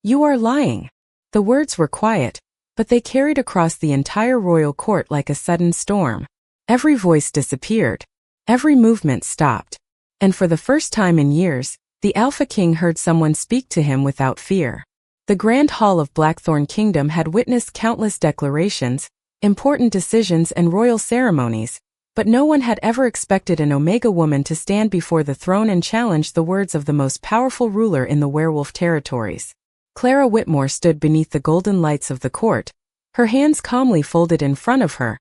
"You are lying." The words were quiet, but they carried across the entire royal court like a sudden storm. Every voice disappeared. Every movement stopped. And for the first time in years, the Alpha King heard someone speak to him without fear. The Grand Hall of Blackthorn Kingdom had witnessed countless declarations, important decisions and royal ceremonies, but no one had ever expected an Omega woman to stand before the throne and challenge the words of the most powerful ruler in the werewolf territories. Clara Whitmore stood beneath the golden lights of the court, her hands calmly folded in front of her,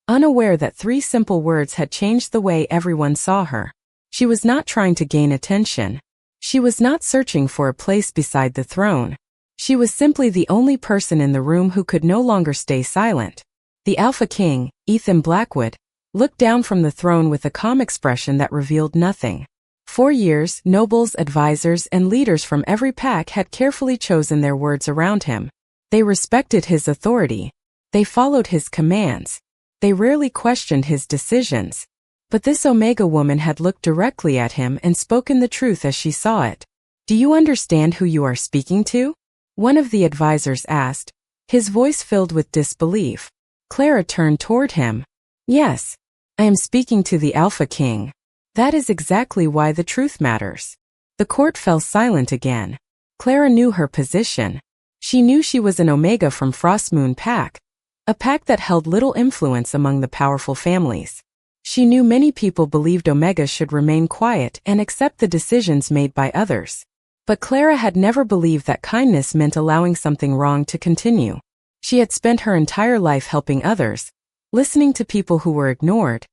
unaware that 3 simple words had changed the way everyone saw her. She was not trying to gain attention. She was not searching for a place beside the throne. She was simply the only person in the room who could no longer stay silent. The Alpha King, Ethan Blackwood, looked down from the throne with a calm expression that revealed nothing. For years, nobles, advisors, and leaders from every pack had carefully chosen their words around him. They respected his authority. They followed his commands. They rarely questioned his decisions. But this Omega woman had looked directly at him and spoken the truth as she saw it. "Do you understand who you are speaking to?" one of the advisors asked, his voice filled with disbelief. Clara turned toward him. "Yes, I am speaking to the Alpha King. That is exactly why the truth matters." The court fell silent again. Clara knew her position. She knew she was an Omega from Frostmoon Pack, a pack that held little influence among the powerful families. She knew many people believed Omega should remain quiet and accept the decisions made by others. But Clara had never believed that kindness meant allowing something wrong to continue. She had spent her entire life helping others, listening to people who were ignored,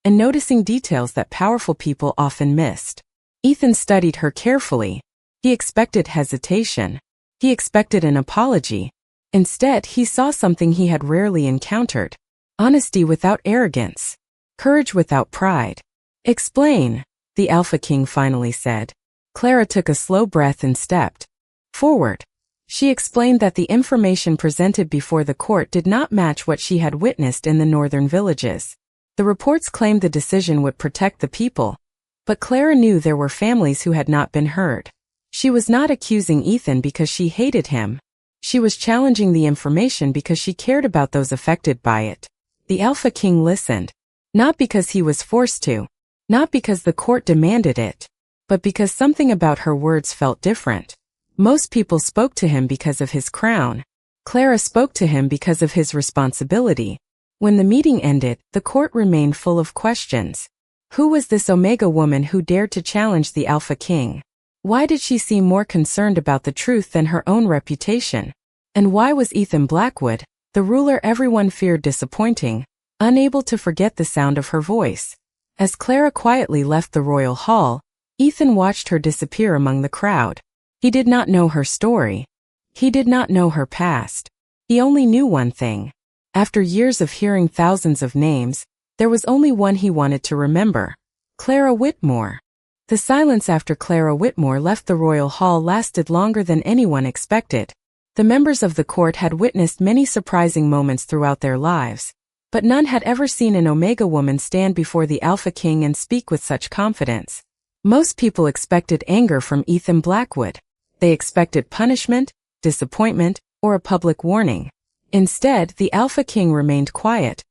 and noticing details that powerful people often missed. Ethan studied her carefully. He expected hesitation. He expected an apology. Instead, he saw something he had rarely encountered: honesty without arrogance. Courage without pride. "Explain," the Alpha King finally said. Clara took a slow breath and stepped forward. She explained that the information presented before the court did not match what she had witnessed in the northern villages. The reports claimed the decision would protect the people, but Clara knew there were families who had not been heard. She was not accusing Ethan because she hated him. She was challenging the information because she cared about those affected by it. The Alpha King listened. Not because he was forced to, not because the court demanded it, but because something about her words felt different. Most people spoke to him because of his crown. Clara spoke to him because of his responsibility. When the meeting ended, the court remained full of questions. Who was this Omega woman who dared to challenge the Alpha King? Why did she seem more concerned about the truth than her own reputation? And why was Ethan Blackwood, the ruler everyone feared, disappointing, unable to forget the sound of her voice? As Clara quietly left the royal hall, Ethan watched her disappear among the crowd. He did not know her story. He did not know her past. He only knew one thing. After years of hearing thousands of names, there was only one he wanted to remember: Clara Whitmore. The silence after Clara Whitmore left the royal hall lasted longer than anyone expected. The members of the court had witnessed many surprising moments throughout their lives, but none had ever seen an Omega woman stand before the Alpha King and speak with such confidence. Most people expected anger from Ethan Blackwood. They expected punishment, disappointment, or a public warning. Instead, the Alpha King remained quiet.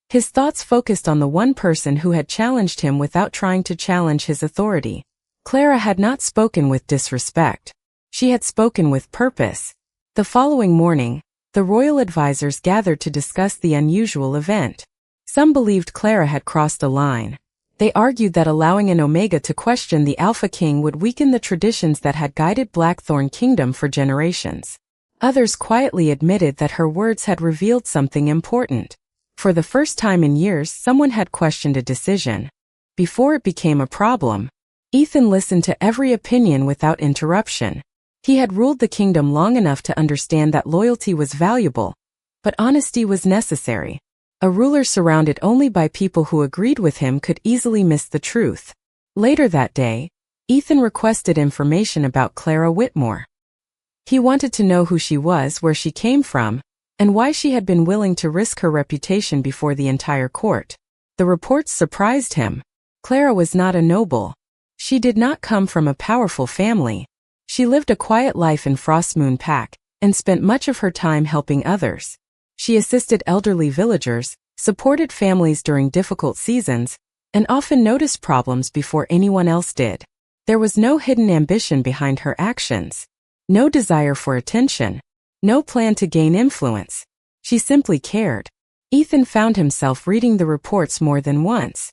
His thoughts focused on the one person who had challenged him without trying to challenge his authority. Clara had not spoken with disrespect. She had spoken with purpose. The following morning, the royal advisors gathered to discuss the unusual event. Some believed Clara had crossed a line. They argued that allowing an Omega to question the Alpha King would weaken the traditions that had guided Blackthorn Kingdom for generations. Others quietly admitted that her words had revealed something important. For the first time in years, someone had questioned a decision. Before it became a problem, Ethan listened to every opinion without interruption. He had ruled the kingdom long enough to understand that loyalty was valuable, but honesty was necessary. A ruler surrounded only by people who agreed with him could easily miss the truth. Later that day, Ethan requested information about Clara Whitmore. He wanted to know who she was, where she came from, and why she had been willing to risk her reputation before the entire court. The reports surprised him. Clara was not a noble. She did not come from a powerful family. She lived a quiet life in Frostmoon Pack and spent much of her time helping others. She assisted elderly villagers, supported families during difficult seasons, and often noticed problems before anyone else did. There was no hidden ambition behind her actions, no desire for attention, no plan to gain influence. She simply cared. Ethan found himself reading the reports more than once.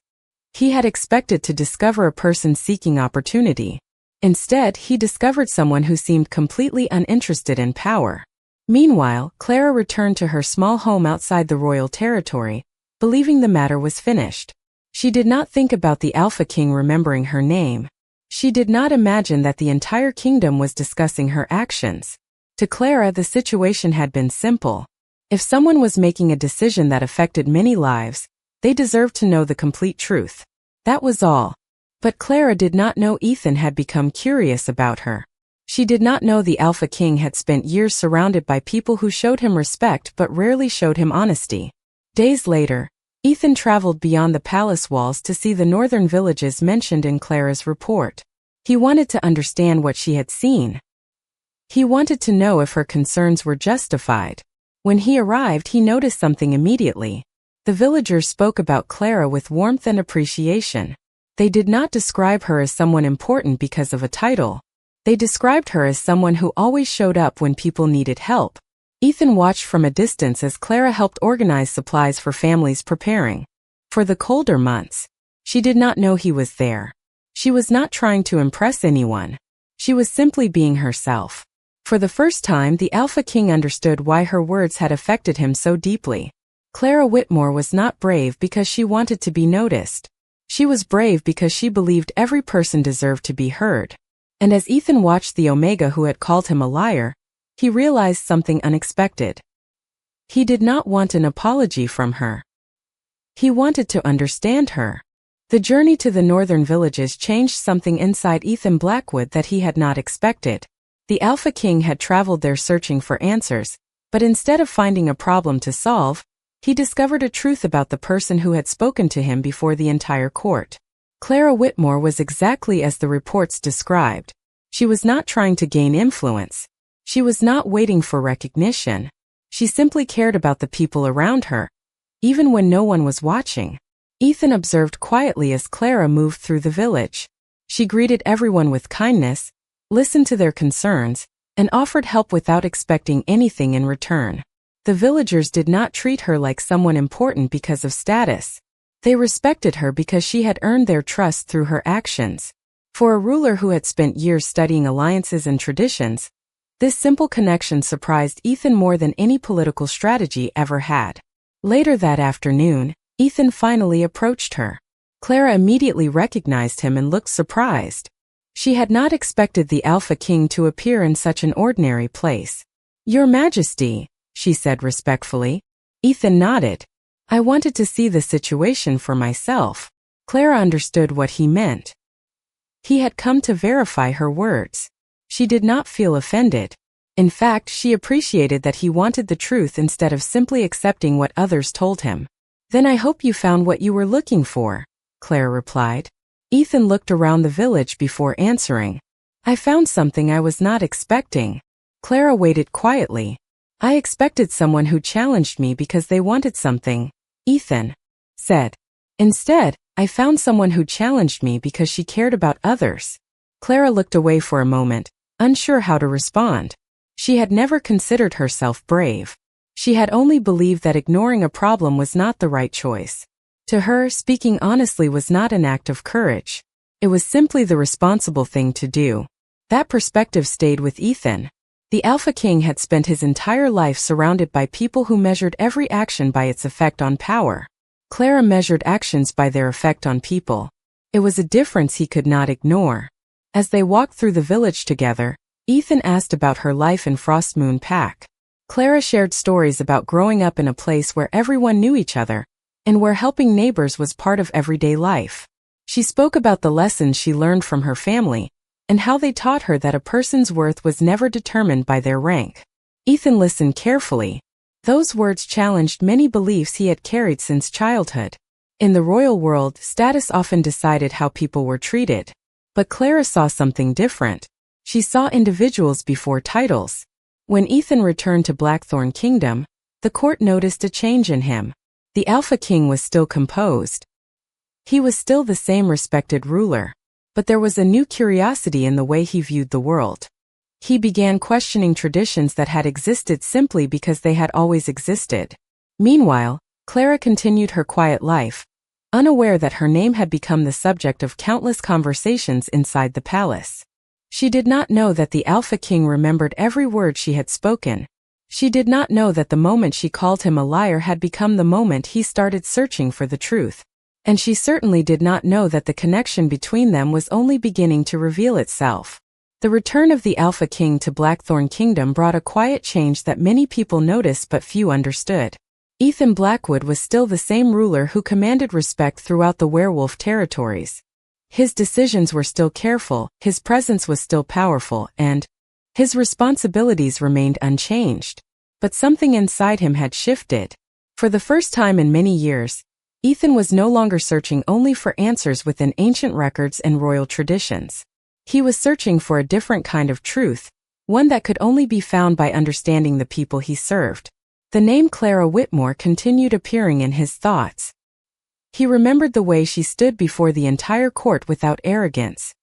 He had expected to discover a person seeking opportunity. Instead, he discovered someone who seemed completely uninterested in power. Meanwhile, Clara returned to her small home outside the royal territory, believing the matter was finished. She did not think about the Alpha King remembering her name. She did not imagine that the entire kingdom was discussing her actions. To Clara, the situation had been simple. If someone was making a decision that affected many lives, they deserved to know the complete truth. That was all. But Clara did not know Ethan had become curious about her. She did not know the Alpha King had spent years surrounded by people who showed him respect but rarely showed him honesty. Days later, Ethan traveled beyond the palace walls to see the northern villages mentioned in Clara's report. He wanted to understand what she had seen. He wanted to know if her concerns were justified. When he arrived, he noticed something immediately. The villagers spoke about Clara with warmth and appreciation. They did not describe her as someone important because of a title. They described her as someone who always showed up when people needed help. Ethan watched from a distance as Clara helped organize supplies for families preparing for the colder months. She did not know he was there. She was not trying to impress anyone. She was simply being herself. For the first time, the Alpha King understood why her words had affected him so deeply. Clara Whitmore was not brave because she wanted to be noticed. She was brave because she believed every person deserved to be heard. And as Ethan watched the Omega who had called him a liar, he realized something unexpected. He did not want an apology from her. He wanted to understand her. The journey to the northern villages changed something inside Ethan Blackwood that he had not expected. The Alpha King had traveled there searching for answers, but instead of finding a problem to solve, he discovered a truth about the person who had spoken to him before the entire court. Clara Whitmore was exactly as the reports described. She was not trying to gain influence. She was not waiting for recognition. She simply cared about the people around her, even when no one was watching. Ethan observed quietly as Clara moved through the village. She greeted everyone with kindness, listened to their concerns, and offered help without expecting anything in return. The villagers did not treat her like someone important because of status. They respected her because she had earned their trust through her actions. For a ruler who had spent years studying alliances and traditions, this simple connection surprised Ethan more than any political strategy ever had. Later that afternoon, Ethan finally approached her. Clara immediately recognized him and looked surprised. She had not expected the Alpha King to appear in such an ordinary place. "Your Majesty," she said respectfully. Ethan nodded. "I wanted to see the situation for myself." Clara understood what he meant. He had come to verify her words. She did not feel offended. In fact, she appreciated that he wanted the truth instead of simply accepting what others told him. "Then I hope you found what you were looking for," Clara replied. Ethan looked around the village before answering. "I found something I was not expecting." Clara waited quietly. "I expected someone who challenged me because they wanted something," Ethan said. "Instead, I found someone who challenged me because she cared about others." Clara looked away for a moment, unsure how to respond. She had never considered herself brave. She had only believed that ignoring a problem was not the right choice. To her, speaking honestly was not an act of courage. It was simply the responsible thing to do. That perspective stayed with Ethan. The Alpha King had spent his entire life surrounded by people who measured every action by its effect on power. Clara measured actions by their effect on people. It was a difference he could not ignore. As they walked through the village together, Ethan asked about her life in Frostmoon Pack. Clara shared stories about growing up in a place where everyone knew each other, and where helping neighbors was part of everyday life. She spoke about the lessons she learned from her family, and how they taught her that a person's worth was never determined by their rank. Ethan listened carefully. Those words challenged many beliefs he had carried since childhood. In the royal world, status often decided how people were treated. But Clara saw something different. She saw individuals before titles. When Ethan returned to Blackthorn Kingdom, the court noticed a change in him. The Alpha King was still composed. He was still the same respected ruler. But there was a new curiosity in the way he viewed the world. He began questioning traditions that had existed simply because they had always existed. Meanwhile, Clara continued her quiet life, unaware that her name had become the subject of countless conversations inside the palace. She did not know that the Alpha King remembered every word she had spoken. She did not know that the moment she called him a liar had become the moment he started searching for the truth. And she certainly did not know that the connection between them was only beginning to reveal itself. The return of the Alpha King to Blackthorn Kingdom brought a quiet change that many people noticed but few understood. Ethan Blackwood was still the same ruler who commanded respect throughout the werewolf territories. His decisions were still careful, his presence was still powerful, and his responsibilities remained unchanged. But something inside him had shifted. For the first time in many years, Ethan was no longer searching only for answers within ancient records and royal traditions. He was searching for a different kind of truth, one that could only be found by understanding the people he served. The name Clara Whitmore continued appearing in his thoughts. He remembered the way she stood before the entire court without arrogance.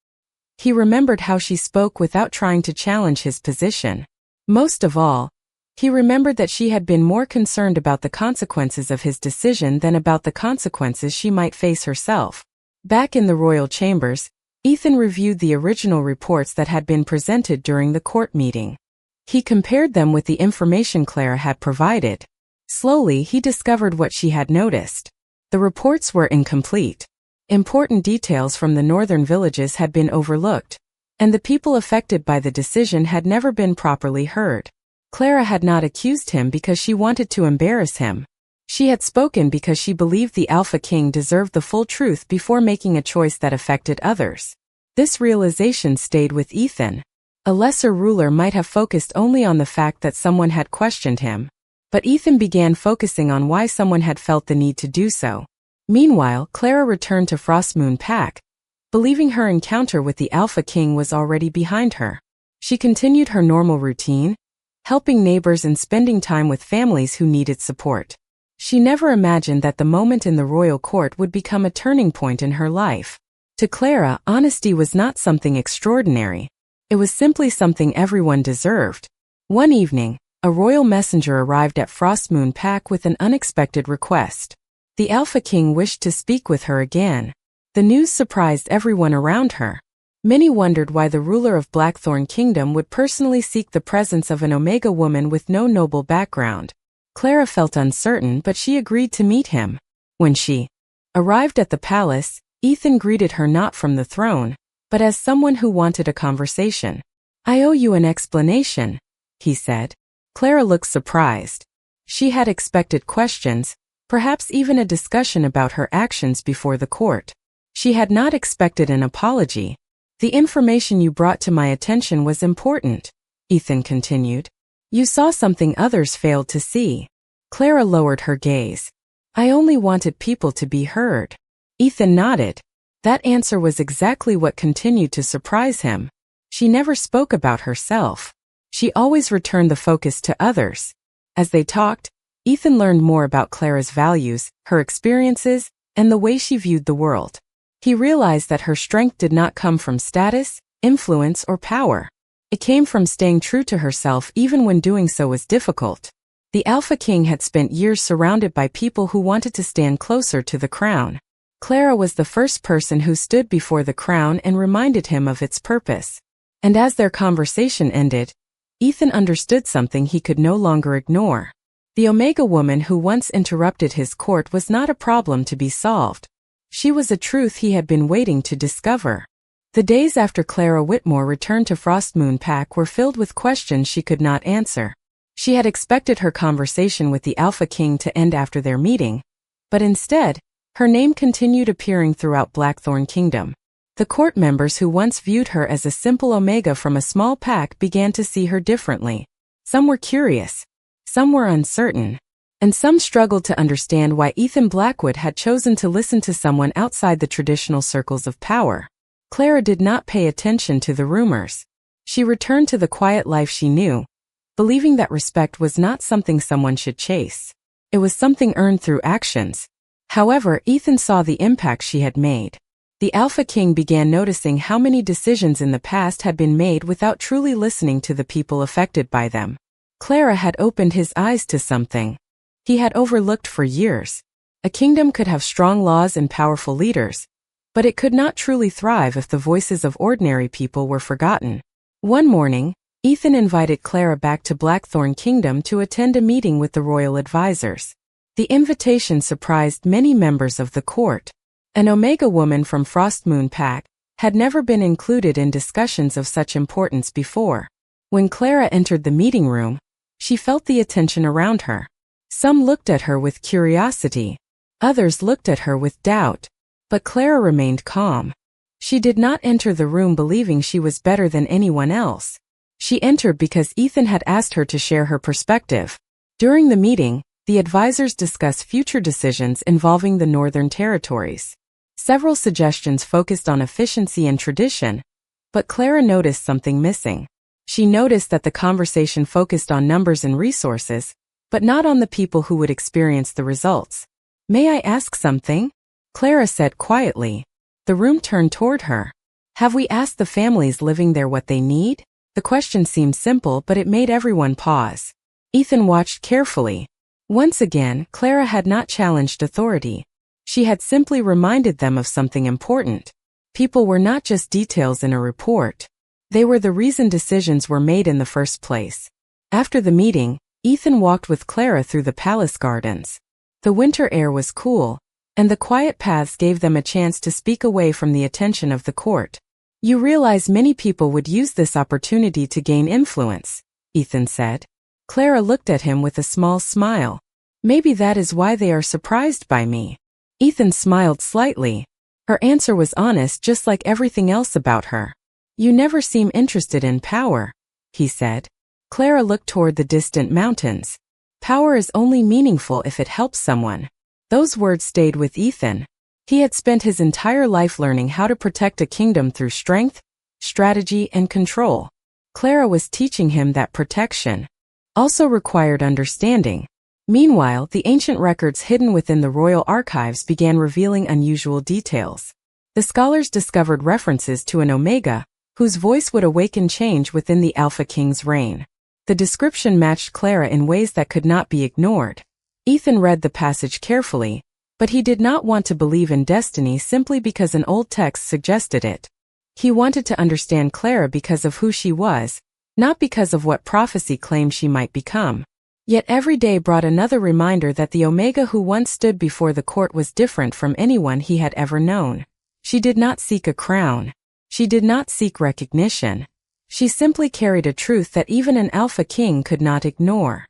He remembered how she spoke without trying to challenge his position. Most of all, he remembered that she had been more concerned about the consequences of his decision than about the consequences she might face herself. Back in the royal chambers, Ethan reviewed the original reports that had been presented during the court meeting. He compared them with the information Clara had provided. Slowly, he discovered what she had noticed. The reports were incomplete. Important details from the northern villages had been overlooked, and the people affected by the decision had never been properly heard. Clara had not accused him because she wanted to embarrass him. She had spoken because she believed the Alpha King deserved the full truth before making a choice that affected others. This realization stayed with Ethan. A lesser ruler might have focused only on the fact that someone had questioned him. But Ethan began focusing on why someone had felt the need to do so. Meanwhile, Clara returned to Frostmoon Pack, believing her encounter with the Alpha King was already behind her. She continued her normal routine, helping neighbors and spending time with families who needed support. She never imagined that the moment in the royal court would become a turning point in her life. To Clara, honesty was not something extraordinary. It was simply something everyone deserved. One evening, a royal messenger arrived at Frostmoon Pack with an unexpected request. The Alpha King wished to speak with her again. The news surprised everyone around her. Many wondered why the ruler of Blackthorn Kingdom would personally seek the presence of an Omega woman with no noble background. Clara felt uncertain, but she agreed to meet him. When she arrived at the palace, Ethan greeted her not from the throne, but as someone who wanted a conversation. "I owe you an explanation," he said. Clara looked surprised. She had expected questions, perhaps even a discussion about her actions before the court. She had not expected an apology. "The information you brought to my attention was important," Ethan continued. "You saw something others failed to see." Clara lowered her gaze. "I only wanted people to be heard." Ethan nodded. That answer was exactly what continued to surprise him. She never spoke about herself. She always returned the focus to others. As they talked, Ethan learned more about Clara's values, her experiences, and the way she viewed the world. He realized that her strength did not come from status, influence, or power. It came from staying true to herself even when doing so was difficult. The Alpha King had spent years surrounded by people who wanted to stand closer to the crown. Clara was the first person who stood before the crown and reminded him of its purpose. And as their conversation ended, Ethan understood something he could no longer ignore. The Omega woman who once interrupted his court was not a problem to be solved. She was a truth he had been waiting to discover. The days after Clara Whitmore returned to Frostmoon Pack were filled with questions she could not answer. She had expected her conversation with the Alpha King to end after their meeting, but instead, her name continued appearing throughout Blackthorn Kingdom. The court members who once viewed her as a simple Omega from a small pack began to see her differently. Some were curious, some were uncertain, and some struggled to understand why Ethan Blackwood had chosen to listen to someone outside the traditional circles of power. Clara did not pay attention to the rumors. She returned to the quiet life she knew, believing that respect was not something someone should chase. It was something earned through actions. However, Ethan saw the impact she had made. The Alpha King began noticing how many decisions in the past had been made without truly listening to the people affected by them. Clara had opened his eyes to something he had overlooked for years. A kingdom could have strong laws and powerful leaders, but it could not truly thrive if the voices of ordinary people were forgotten. One morning, Ethan invited Clara back to Blackthorn Kingdom to attend a meeting with the royal advisors. The invitation surprised many members of the court. An Omega woman from Frostmoon Pack had never been included in discussions of such importance before. When Clara entered the meeting room, she felt the attention around her. Some looked at her with curiosity. Others looked at her with doubt. But Clara remained calm. She did not enter the room believing she was better than anyone else. She entered because Ethan had asked her to share her perspective. During the meeting, the advisors discussed future decisions involving the Northern Territories. Several suggestions focused on efficiency and tradition, but Clara noticed something missing. She noticed that the conversation focused on numbers and resources, but not on the people who would experience the results. "May I ask something?" Clara said quietly. The room turned toward her. "Have we asked the families living there what they need?" The question seemed simple, but it made everyone pause. Ethan watched carefully. Once again, Clara had not challenged authority. She had simply reminded them of something important. People were not just details in a report. They were the reason decisions were made in the first place. After the meeting, Ethan walked with Clara through the palace gardens. The winter air was cool, and the quiet paths gave them a chance to speak away from the attention of the court. "You realize many people would use this opportunity to gain influence," Ethan said. Clara looked at him with a small smile. "Maybe that is why they are surprised by me." Ethan smiled slightly. Her answer was honest, just like everything else about her. "You never seem interested in power," he said. Clara looked toward the distant mountains. "Power is only meaningful if it helps someone." Those words stayed with Ethan. He had spent his entire life learning how to protect a kingdom through strength, strategy, and control. Clara was teaching him that protection also required understanding. Meanwhile, the ancient records hidden within the royal archives began revealing unusual details. The scholars discovered references to an Omega, whose voice would awaken change within the Alpha King's reign. The description matched Clara in ways that could not be ignored. Ethan read the passage carefully, but he did not want to believe in destiny simply because an old text suggested it. He wanted to understand Clara because of who she was, not because of what prophecy claimed she might become. Yet every day brought another reminder that the Omega who once stood before the court was different from anyone he had ever known. She did not seek a crown. She did not seek recognition. She simply carried a truth that even an Alpha King could not ignore.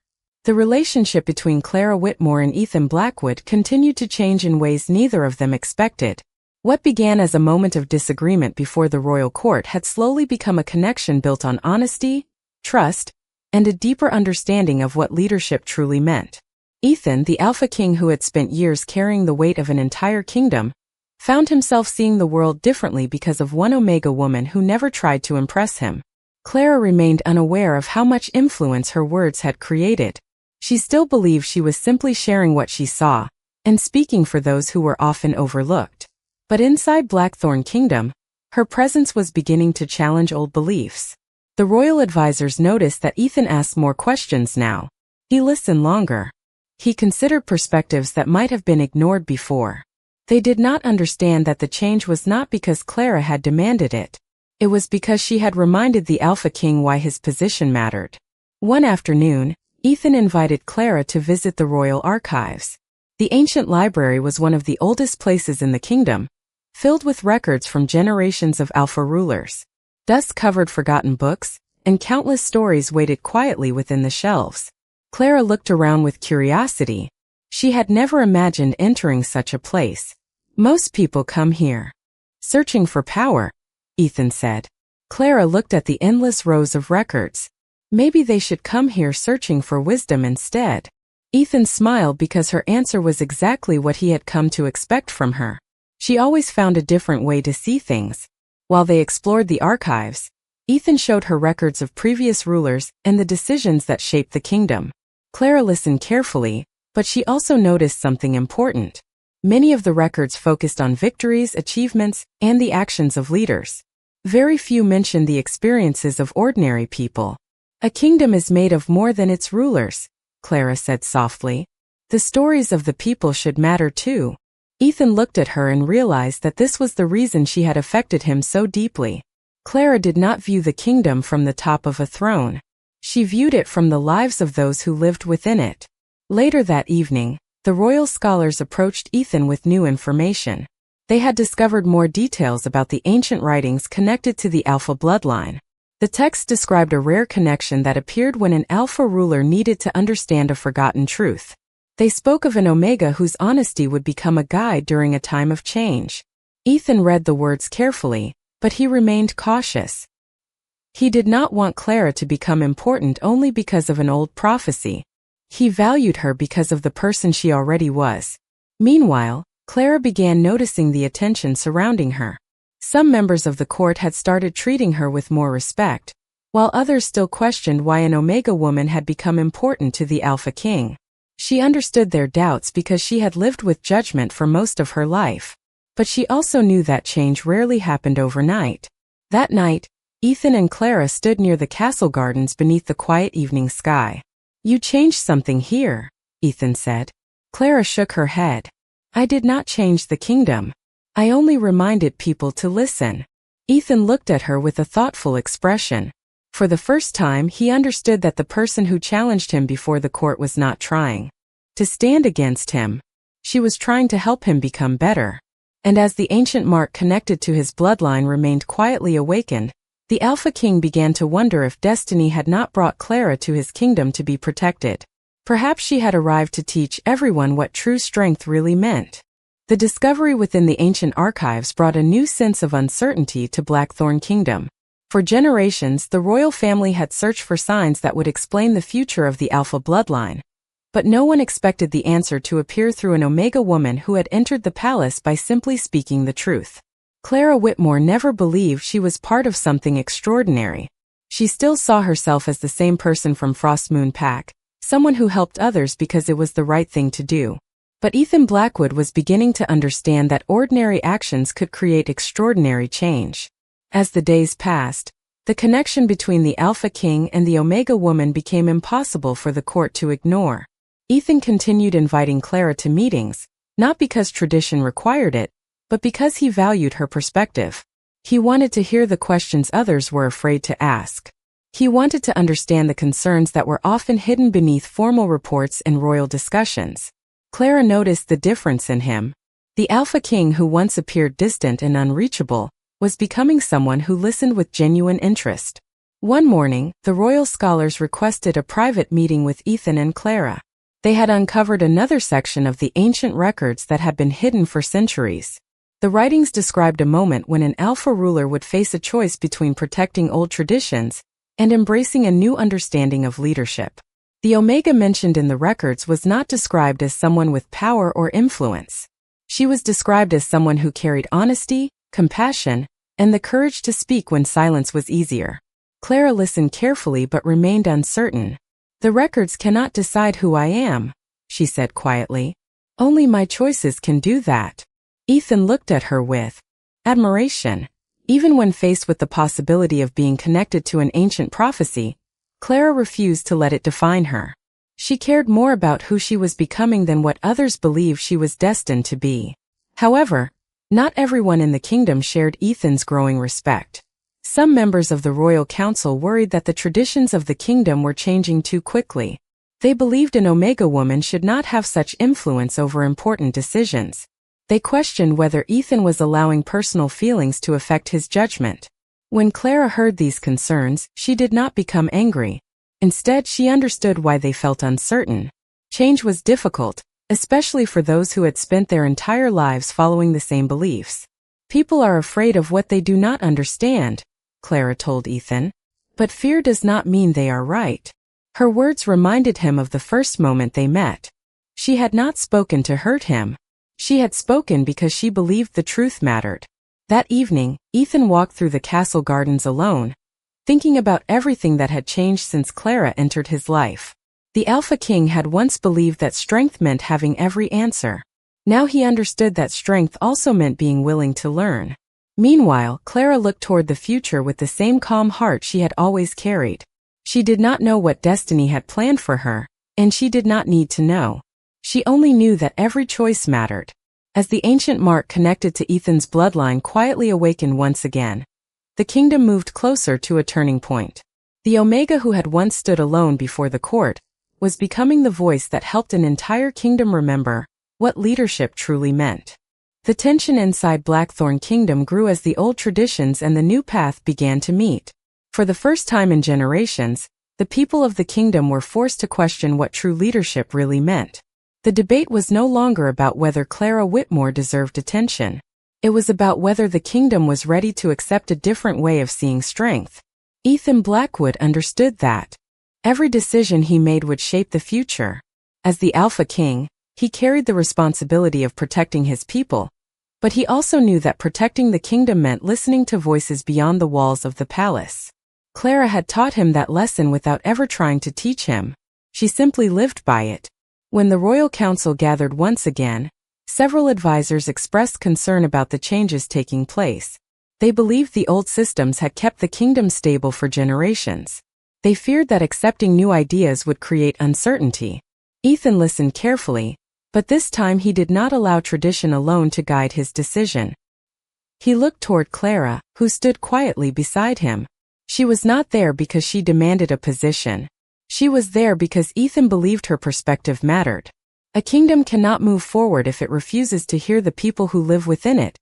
The relationship between Clara Whitmore and Ethan Blackwood continued to change in ways neither of them expected. What began as a moment of disagreement before the royal court had slowly become a connection built on honesty, trust, and a deeper understanding of what leadership truly meant. Ethan, the Alpha King who had spent years carrying the weight of an entire kingdom, found himself seeing the world differently because of one Omega woman who never tried to impress him. Clara remained unaware of how much influence her words had created. She still believed she was simply sharing what she saw, and speaking for those who were often overlooked. But inside Blackthorn Kingdom, her presence was beginning to challenge old beliefs. The royal advisors noticed that Ethan asked more questions now. He listened longer. He considered perspectives that might have been ignored before. They did not understand that the change was not because Clara had demanded it. It was because she had reminded the Alpha King why his position mattered. One afternoon, Ethan invited Clara to visit the royal archives. The ancient library was one of the oldest places in the kingdom, filled with records from generations of Alpha rulers. Dust covered forgotten books, and countless stories waited quietly within the shelves. Clara looked around with curiosity. She had never imagined entering such a place. "Most people come here searching for power," Ethan said. Clara looked at the endless rows of records. "Maybe they should come here searching for wisdom instead." Ethan smiled because her answer was exactly what he had come to expect from her. She always found a different way to see things. While they explored the archives, Ethan showed her records of previous rulers and the decisions that shaped the kingdom. Clara listened carefully, but she also noticed something important. Many of the records focused on victories, achievements, and the actions of leaders. Very few mentioned the experiences of ordinary people. A kingdom is made of more than its rulers, Clara said softly. The stories of the people should matter too. Ethan looked at her and realized that this was the reason she had affected him so deeply. Clara did not view the kingdom from the top of a throne. She viewed it from the lives of those who lived within it. Later that evening, the royal scholars approached Ethan with new information. They had discovered more details about the ancient writings connected to the Alpha bloodline. The text described a rare connection that appeared when an Alpha ruler needed to understand a forgotten truth. They spoke of an Omega whose honesty would become a guide during a time of change. Ethan read the words carefully, but he remained cautious. He did not want Clara to become important only because of an old prophecy. He valued her because of the person she already was. Meanwhile, Clara began noticing the attention surrounding her. Some members of the court had started treating her with more respect, while others still questioned why an Omega woman had become important to the Alpha King. She understood their doubts because she had lived with judgment for most of her life. But she also knew that change rarely happened overnight. That night, Ethan and Clara stood near the castle gardens beneath the quiet evening sky. "You changed something here," Ethan said. Clara shook her head. "I did not change the kingdom. I only reminded people to listen." Ethan looked at her with a thoughtful expression. For the first time, he understood that the person who challenged him before the court was not trying to stand against him. She was trying to help him become better. And as the ancient mark connected to his bloodline remained quietly awakened, the Alpha King began to wonder if destiny had not brought Clara to his kingdom to be protected. Perhaps she had arrived to teach everyone what true strength really meant. The discovery within the ancient archives brought a new sense of uncertainty to Blackthorn Kingdom. For generations, the royal family had searched for signs that would explain the future of the Alpha bloodline. But no one expected the answer to appear through an Omega woman who had entered the palace by simply speaking the truth. Clara Whitmore never believed she was part of something extraordinary. She still saw herself as the same person from Frostmoon Pack, someone who helped others because it was the right thing to do. But Ethan Blackwood was beginning to understand that ordinary actions could create extraordinary change. As the days passed, the connection between the Alpha King and the Omega woman became impossible for the court to ignore. Ethan continued inviting Clara to meetings, not because tradition required it, but because he valued her perspective. He wanted to hear the questions others were afraid to ask. He wanted to understand the concerns that were often hidden beneath formal reports and royal discussions. Clara noticed the difference in him. The Alpha King, who once appeared distant and unreachable, was becoming someone who listened with genuine interest. One morning, the royal scholars requested a private meeting with Ethan and Clara. They had uncovered another section of the ancient records that had been hidden for centuries. The writings described a moment when an Alpha ruler would face a choice between protecting old traditions and embracing a new understanding of leadership. The Omega mentioned in the records was not described as someone with power or influence. She was described as someone who carried honesty, compassion, and the courage to speak when silence was easier. Clara listened carefully but remained uncertain. "The records cannot decide who I am," she said quietly. "Only my choices can do that." Ethan looked at her with admiration. Even when faced with the possibility of being connected to an ancient prophecy, Clara refused to let it define her. She cared more about who she was becoming than what others believed she was destined to be. However, not everyone in the kingdom shared Ethan's growing respect. Some members of the royal council worried that the traditions of the kingdom were changing too quickly. They believed an Omega woman should not have such influence over important decisions. They questioned whether Ethan was allowing personal feelings to affect his judgment. When Clara heard these concerns, she did not become angry. Instead, she understood why they felt uncertain. Change was difficult, especially for those who had spent their entire lives following the same beliefs. "People are afraid of what they do not understand," Clara told Ethan. "But fear does not mean they are right." Her words reminded him of the first moment they met. She had not spoken to hurt him. She had spoken because she believed the truth mattered. That evening, Ethan walked through the castle gardens alone, thinking about everything that had changed since Clara entered his life. The Alpha King had once believed that strength meant having every answer. Now he understood that strength also meant being willing to learn. Meanwhile, Clara looked toward the future with the same calm heart she had always carried. She did not know what destiny had planned for her, and she did not need to know. She only knew that every choice mattered. As the ancient mark connected to Ethan's bloodline quietly awakened once again, the kingdom moved closer to a turning point. The Omega, who had once stood alone before the court, was becoming the voice that helped an entire kingdom remember what leadership truly meant. The tension inside Blackthorn Kingdom grew as the old traditions and the new path began to meet. For the first time in generations, the people of the kingdom were forced to question what true leadership really meant. The debate was no longer about whether Clara Whitmore deserved attention. It was about whether the kingdom was ready to accept a different way of seeing strength. Ethan Blackwood understood that every decision he made would shape the future. As the Alpha King, he carried the responsibility of protecting his people, but he also knew that protecting the kingdom meant listening to voices beyond the walls of the palace. Clara had taught him that lesson without ever trying to teach him. She simply lived by it. When the royal council gathered once again, several advisors expressed concern about the changes taking place. They believed the old systems had kept the kingdom stable for generations. They feared that accepting new ideas would create uncertainty. Ethan listened carefully, but this time he did not allow tradition alone to guide his decision. He looked toward Clara, who stood quietly beside him. She was not there because she demanded a position. She was there because Ethan believed her perspective mattered. A kingdom cannot move forward if it refuses to hear the people who live within it,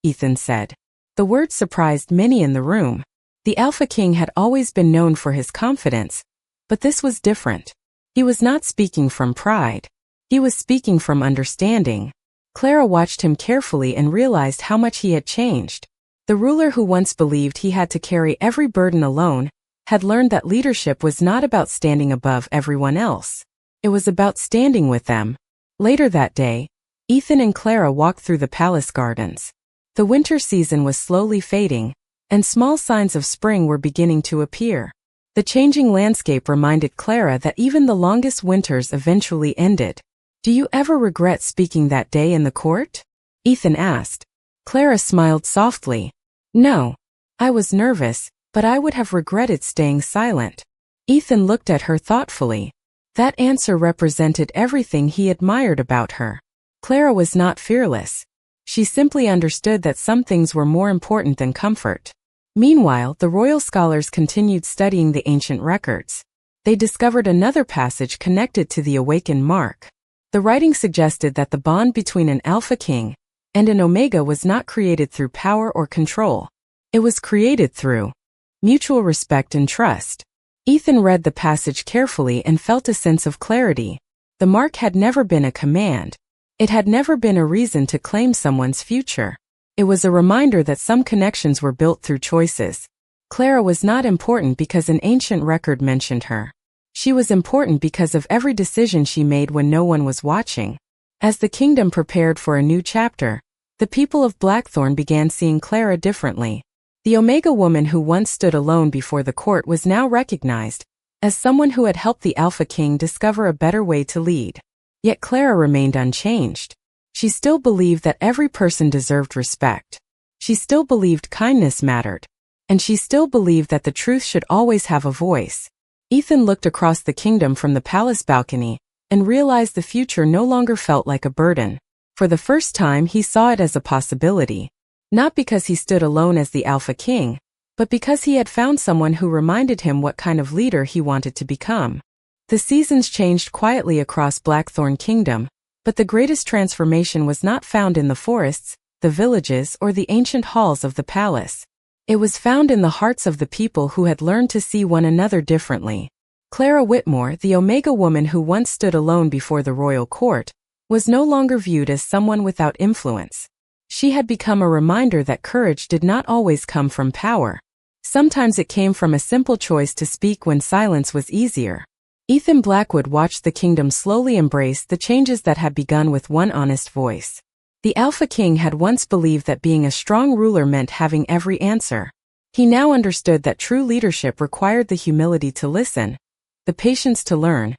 Ethan said. The words surprised many in the room. The Alpha King had always been known for his confidence, but this was different. He was not speaking from pride. He was speaking from understanding. Clara watched him carefully and realized how much he had changed. The ruler who once believed he had to carry every burden alone had learned that leadership was not about standing above everyone else. It was about standing with them. Later that day, Ethan and Clara walked through the palace gardens. The winter season was slowly fading, and small signs of spring were beginning to appear. The changing landscape reminded Clara that even the longest winters eventually ended. "Do you ever regret speaking that day in the court?" Ethan asked. Clara smiled softly. "No. I was nervous, but I would have regretted staying silent." Ethan looked at her thoughtfully. That answer represented everything he admired about her. Clara was not fearless. She simply understood that some things were more important than comfort. Meanwhile, the royal scholars continued studying the ancient records. They discovered another passage connected to the awakened mark. The writing suggested that the bond between an Alpha King and an Omega was not created through power or control. It was created through mutual respect and trust. Ethan read the passage carefully and felt a sense of clarity. The mark had never been a command. It had never been a reason to claim someone's future. It was a reminder that some connections were built through choices. Clara was not important because an ancient record mentioned her. She was important because of every decision she made when no one was watching. As the kingdom prepared for a new chapter, the people of Blackthorn began seeing Clara differently. The Omega woman who once stood alone before the court was now recognized as someone who had helped the Alpha King discover a better way to lead. Yet Clara remained unchanged. She still believed that every person deserved respect. She still believed kindness mattered. And she still believed that the truth should always have a voice. Ethan looked across the kingdom from the palace balcony and realized the future no longer felt like a burden. For the first time, he saw it as a possibility. Not because he stood alone as the Alpha King, but because he had found someone who reminded him what kind of leader he wanted to become. The seasons changed quietly across Blackthorn Kingdom, but the greatest transformation was not found in the forests, the villages, or the ancient halls of the palace. It was found in the hearts of the people who had learned to see one another differently. Clara Whitmore, the Omega woman who once stood alone before the royal court, was no longer viewed as someone without influence. She had become a reminder that courage did not always come from power. Sometimes it came from a simple choice to speak when silence was easier. Ethan Blackwood watched the kingdom slowly embrace the changes that had begun with one honest voice. The Alpha King had once believed that being a strong ruler meant having every answer. He now understood that true leadership required the humility to listen, the patience to learn,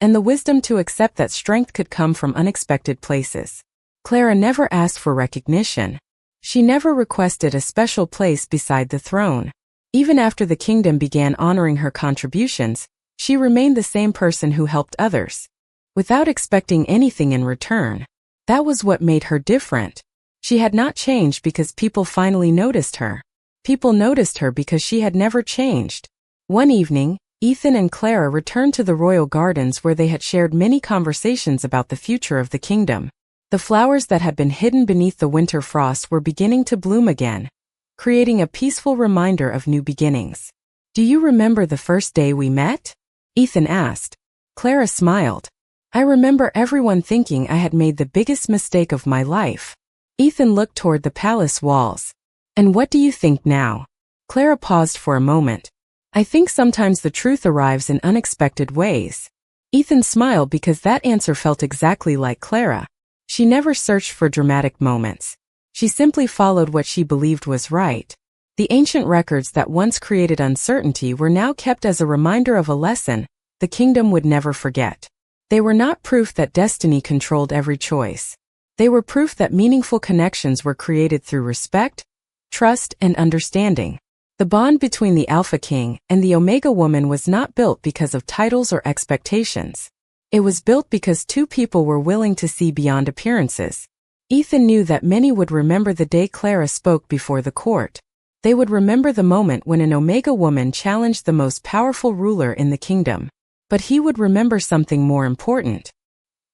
and the wisdom to accept that strength could come from unexpected places. Clara never asked for recognition. She never requested a special place beside the throne. Even after the kingdom began honoring her contributions, she remained the same person who helped others, without expecting anything in return. That was what made her different. She had not changed because people finally noticed her. People noticed her because she had never changed. One evening, Ethan and Clara returned to the royal gardens where they had shared many conversations about the future of the kingdom. The flowers that had been hidden beneath the winter frost were beginning to bloom again, creating a peaceful reminder of new beginnings. "Do you remember the first day we met?" Ethan asked. Clara smiled. "I remember everyone thinking I had made the biggest mistake of my life." Ethan looked toward the palace walls. "And what do you think now?" Clara paused for a moment. "I think sometimes the truth arrives in unexpected ways." Ethan smiled because that answer felt exactly like Clara. She never searched for dramatic moments. She simply followed what she believed was right. The ancient records that once created uncertainty were now kept as a reminder of a lesson the kingdom would never forget. They were not proof that destiny controlled every choice. They were proof that meaningful connections were created through respect, trust, and understanding. The bond between the Alpha King and the Omega Woman was not built because of titles or expectations. It was built because two people were willing to see beyond appearances. Ethan knew that many would remember the day Clara spoke before the court. They would remember the moment when an Omega Woman challenged the most powerful ruler in the kingdom. But he would remember something more important.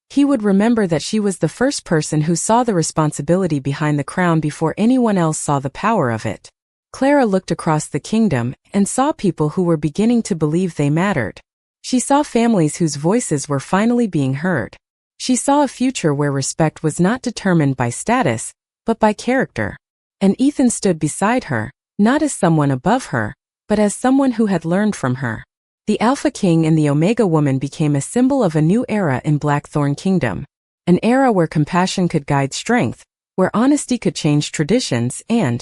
He would remember that she was the first person who saw the responsibility behind the crown before anyone else saw the power of it. Clara looked across the kingdom and saw people who were beginning to believe they mattered. She saw families whose voices were finally being heard. She saw a future where respect was not determined by status, but by character. And Ethan stood beside her, not as someone above her, but as someone who had learned from her. The Alpha King and the Omega Woman became a symbol of a new era in Blackthorn Kingdom. An era where compassion could guide strength, where honesty could change traditions, and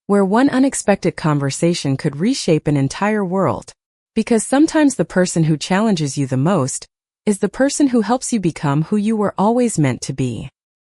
where one unexpected conversation could reshape an entire world. Because sometimes the person who challenges you the most is the person who helps you become who you were always meant to be.